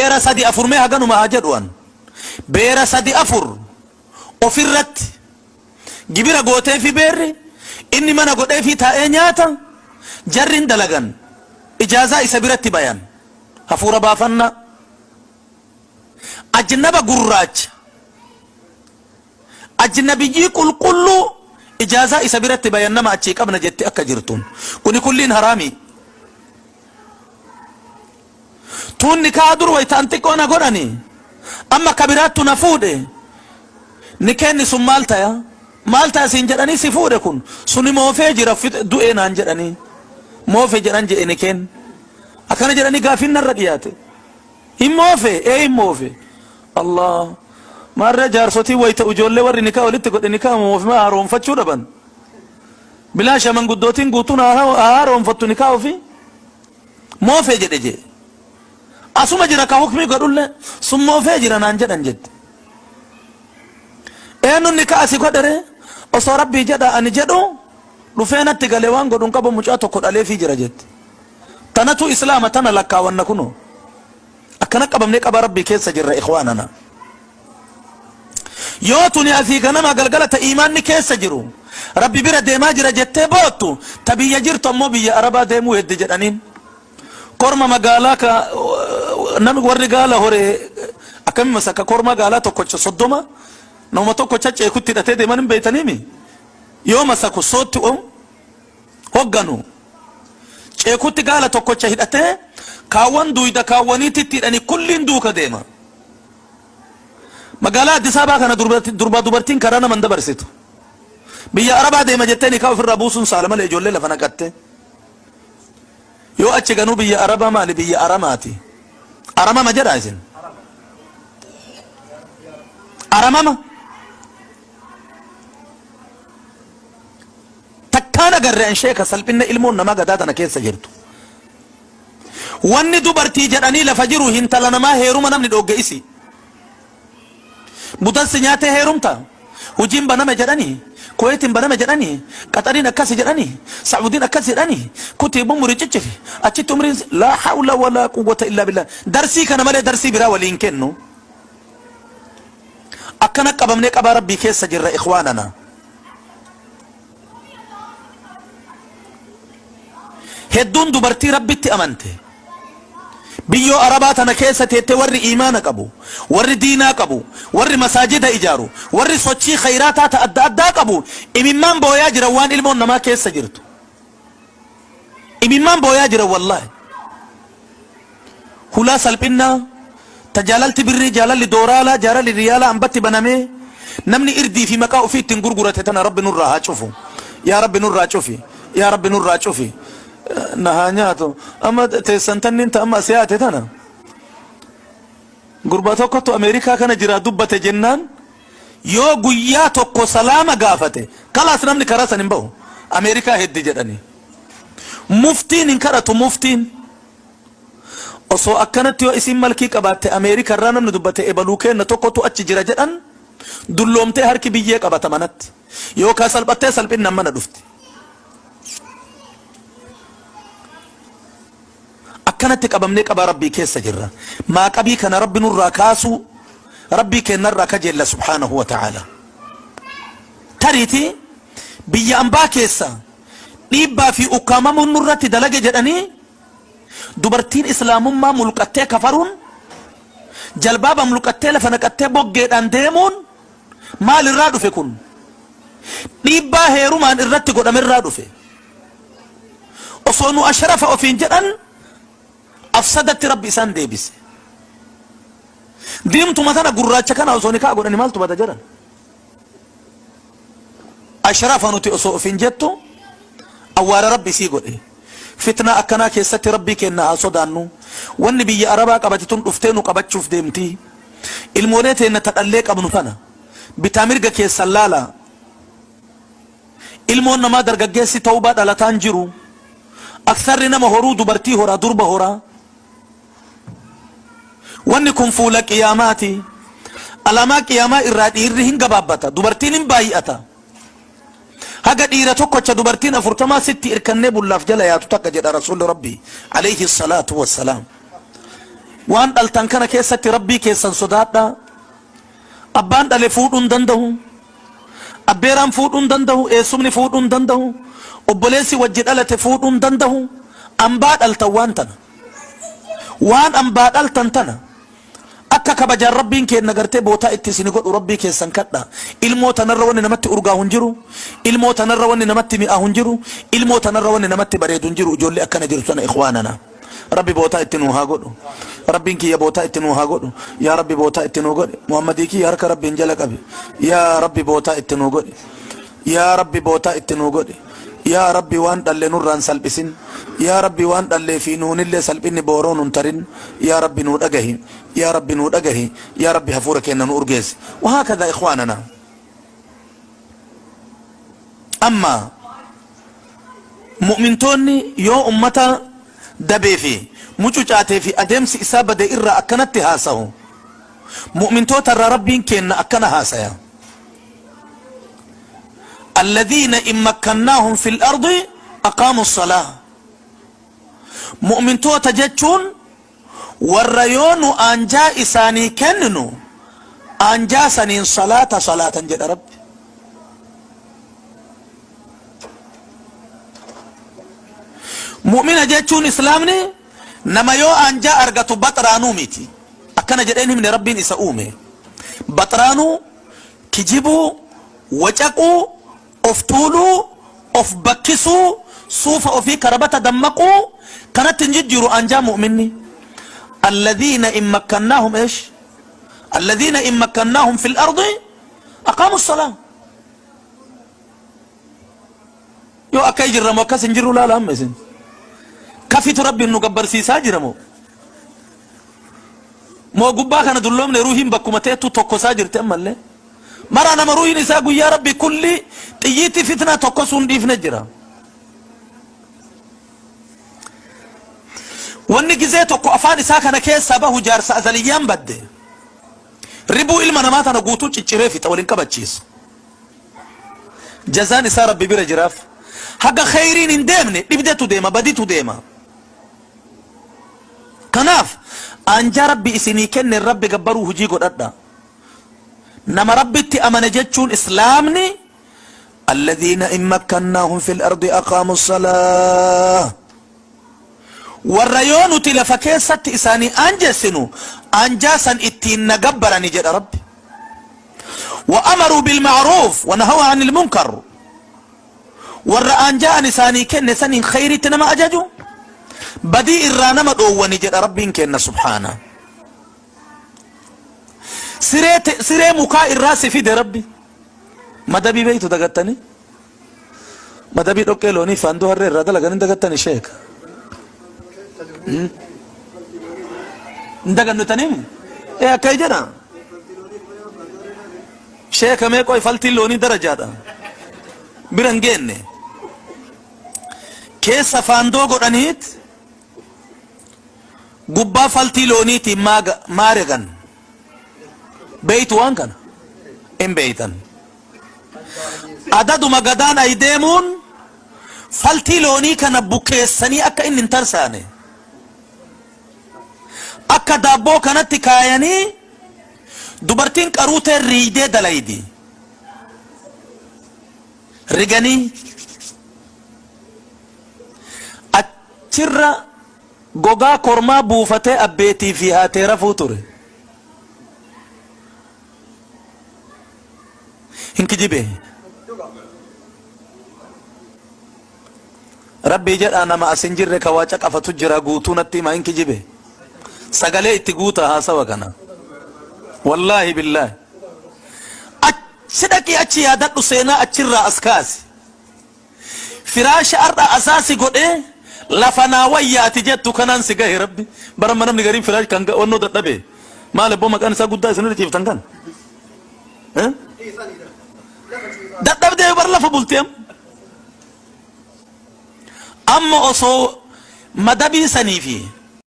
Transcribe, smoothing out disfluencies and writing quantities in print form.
beera sadi afur mee haganuma haa jedhuan beera sadi afur ofirratti gibira gootee fi beerri inni mana godhee fi taa'ee nyaata jarrin dalagan ijaazaa isa biratti bayan hafuura baafanna ajnaba gurraacha ajnabiyyii qulqulluu ijaazaa isa biratti bayan nama achii qabna jetti akka jirtuun kuni kulliin haraami tun nikaa dur waytaan xiqqoona godhani amma kabiraattu na fuudhe nikeenni sun maal taya siin jedhanii si fuudhe kun suni moofee jira du'ee naan jedhanii moofe jedhan jedhe nikeen akkana jedhanii gaafin narra dhiyaate hin moofe Allah marra jaarsotii wayta ijoollee warri nikaa walitti godhe nikaa moofima haaroonfachuu dhaban bilaasha manguddootiin guutuun haaroonfattu nikaa ofii moofe jedhe asuma jira ka hukmi godhulle sun moofee jira naan jedhan jette eenyuun nikaa asi godhere osoo rabbii jedha ani jedhu dhufee natti galee waan godhuun qabu mucaa tokko dhaleefii jira jette tanatu islaama tana lakkaawanna kuno akkana qabamnee qaba rabbii keessa jirra ikhwaanana yoo tuni asii ganama galgala ta iimaanni keessa jiru rabbi bira deemaa jira jettee boottu ta biyya jirtu ammoo biyya arabaa deemuu hedde jedhaniin korma magaalaa ka namni warri gaala horee akkami masaka korma gaalaa tokkocha 30 nama tokkocha ceekutti hidhatee deeman hin beeytaniimi yoo masaku sootti hogganu ceekutti gaala tokkocha hidhatee kaawwan duuyda kaawwaniititti hidhanii kulliin duuka deema magaalaa Addis Ababaa kana dubartiin karaa naman dabarsitu biyya arabaa deema jettee nikaa ofirraa buusuun saala malee ijoollee lafa naqatte yoo achi ganuu biyya arabaa maali biyya aramaati aramama jedha isin aramama takkaan agarre an sheeka salphinna ilmoon namaa gadaa tana keessa jirtu wanni dubartii jedhanii lafa jiru hintala namaa heeruma namni dhogge'isi budansi nyaatee heerumta hojiin baname jedhanii kuwaitiin baname jedhanii qaxariin akkas jedhanii sacuudiin akkas jedhanii kutiibu muricicifi achitti umriin laa hawla walaa quwwata illaa billah darsii kana malee darsii biraa waliin kennu akkana qabamnee qabaa rabbii keessa jirra ikhwaanana hedduun dubartii rabbitti amante biyyoo arabaa tana keessa teette warri iimaana qabu warri diinaa qabu warri masaajida ijaaru warri sochii khayraataa ta adda addaa qabu imimmaan booyaa jira waan ilmoon namaa keessa jirtu imimmaan booyaa jira wallahi hulaa salphinnaa tajaalalti birrii jaalalli dooraalaa jaalalli riyaalaa ambatti banamee namni irdii fi maqaa ofii ittiin gurgurate tana rabbi nurraa haa cufu yaa rabbi nurraa cufi yaa rabbi nurraa cufi nahanyato amma teessantannin ta amma siyaate tana gurba tokkotu Ameerikaa kana jira dubbate jennaan yoo guyyaa tokko salaama gaafate kalaas namni karaa san hin ba'u Ameerikaa heddi jedhani muftiin hin kadhatu muftiin osoo akkanatti yoo isin malkii qabaatte Ameerikaa irraa namni dubbate ebaluu kenna tokkotu achi jira jedhan dulloomtee harki biyyee qabata manatti yookaan salphattee salphinna mana dhufti akkanatti qabamnee qaba rabbii keessa jirra maa qabii kana rabbi nurraa kaasu rabbii kennarraa kajeella subhaanahu wa ta'ala tariiti biyya ambaa keessa dhiibbaa fi ukkaamamuun nurratti dalage jedhanii dubartiin islaamummaa mulqattee kafaruun jalbaaba mulqattee lafa naqattee boggeedhaan deemuun maal irraa dhufe kun dhiibbaa heerumaan irratti godhamerraa dhufe osoo nu ashrafa ofiin jedhan afsadatti rabbi isaan deebise diimtu matana gurraacha kana osoo nikaa godhani maaltu bada jedhan ashrafa nuti osoo ofiin jettu awwaala rabbi sii godhe fitna akkanaa keessatti rabbii kenna haa sodaannu wanni biyya arabaa qabate tun dhuftee nu qabachuuf deemti ilmoolee teenna tadhallee qabnu kana bitaa mirga keessan laala ilmoon namaa dargaggeessi tawbaa dhalataan jiru aksarri nama horuu dubartii horaa durba horaa wanni kun fuula qiyaamaati alaamaa qiyaamaa irraa dhiirri hin gabaabbata dubartiin hin baay'ata haga dhiira tokkocha dubartiin 40 irkannee bullaaf jala yaatu takka jedha rasuulli rabbii alayhi salaatu wassalaam وان دلتن كان كيست ربي كيسن صدادا أبان دل فودون دنده أبيران فودون دنده إسمني فودون دنده أبليسي وجد ألت فودون دنده أمباد التوانتنا وان أمباد التنتنا akka kabajan rabbiin keenya gartee bootaa itti isin godhu rabbii keessan kadha ilmoo tanarra wanni namatti urgaa hin jiru ilmoo tanarra wanni namatti mi'a hin jiru ilmoo tanarra wanni namatti bareedu hin jiru ijoollee akkana jirtu sana ikhwaanana rabbi bootaa itti nuu haa godhu rabbiin kiyya bootaa itti nuu haa godhu yaa rabbi bootaa itti nuu godhi muhammadii kiyya harka rabbiin jala qabi yaa rabbi bootaa itti nuu godhi yaa rabbi bootaa itti nuu godhi yaa rabbi waan dhalle nurraan salphisin yaa rabbi waan dhalle fi nuunillee salphinni booroo nun tarin yaa rabbi nuu dhagahi يا ربي نودجه يا ربي هفورك إن نورجز وهكذا إخواننا أما مؤمنتوني يو أمتا دبي في مجوجاتي في أدمس إسابة دائرة أكنت هاسه مؤمنتو ترى ربي كن أكنها سيا الذين إن مكناهم في الأرض أقاموا الصلاة مؤمنتو تجتشون والريون أنجا إساني كننو أنجا سنين صلاة جد رب مؤمنة جاتشون إسلامني نما يو أنجا أرغتو بطرانو ميتي أكنا جديني من ربين إساؤومي بطرانو كجيبو وجاقو أفتولو أفبكسو صوفة أفي كربة دمقو كانت تنججرو أنجا مؤمني الذين إن مكناهم إيش الذين إن مكناهم في الأرض أقاموا الصلاة يو أكاي جرمو كاسن جرو لا لا مزين كفيت ربي إنه قبر سيسا جرمو مو قبا كان دلوم لروحهم بكمتيتو توكو ساجر تأمل لي مرة أنا مروحي نساقو يا ربي كل تيجي فتنة توكو سنديف نجرا wanni gizee tokko afaan isaa kana keessa bahu jaarsa azaliyyaan badde ribuu ilma namaa tana guutuu cicciree fixa waliin qabachiisu jazaan isaa rabbi bira jiraaf haga khayriin hin deemne dhibdetu deema baditu deema kanaaf anja rabbi isinii kenne rabbi gabbaruu hujii godhadha nama rabbitti amane jechuun islaamni alladhiina in makkannaahum fil ardi aqaamu الصلاة والريون تلفكيسة إساني أنجسنو أنجاسا إتين نقبرني جد ربي وأمروا بالمعروف ونهوا عن المنكر والرأنجاء نساني كن سنين خيري تنما أججو بدي إرانما دواني جد ربي كن سبحانه سري مكا الراس في دي ربي مدبي بيتو دقتني مدبي دوكي لوني فاندو هرر رادة لغنين دقتني شيك ndaga nutanim akay jira sheekh me koy falti loni darajada birangenne keessa faandoo godhanit gubba falti loni ti maaregan beytu waan kana en beytan adadu magadan ay deemun falti loni kana bukeessani akka inni tarsaane akka dabboo kanatti kaayanii dubartiin qaruutee riidee dalaydi riganii achirra gogaa kormaa buufatee abbeetii fi haatee rafuu ture hinkijibe rabbii jedhaa nama asin jirre ka waaca qafatu jira guutuu natti himaa hinkijibe سقالي اتقوتا ها سوا كنا والله بالله أتشدك أتشي هذا سينا أتشرا أسكاس فراش أرض أساسي قد إيه لفنا ويا أتجت كنان سجاه ربي برام منام نقرين فراش كان ونو دتبه ما لبوا مكان ساقود ده سنة تيف تنكن ها دتبه ده برلا فبولتيم أما أصو مدبي سنيفي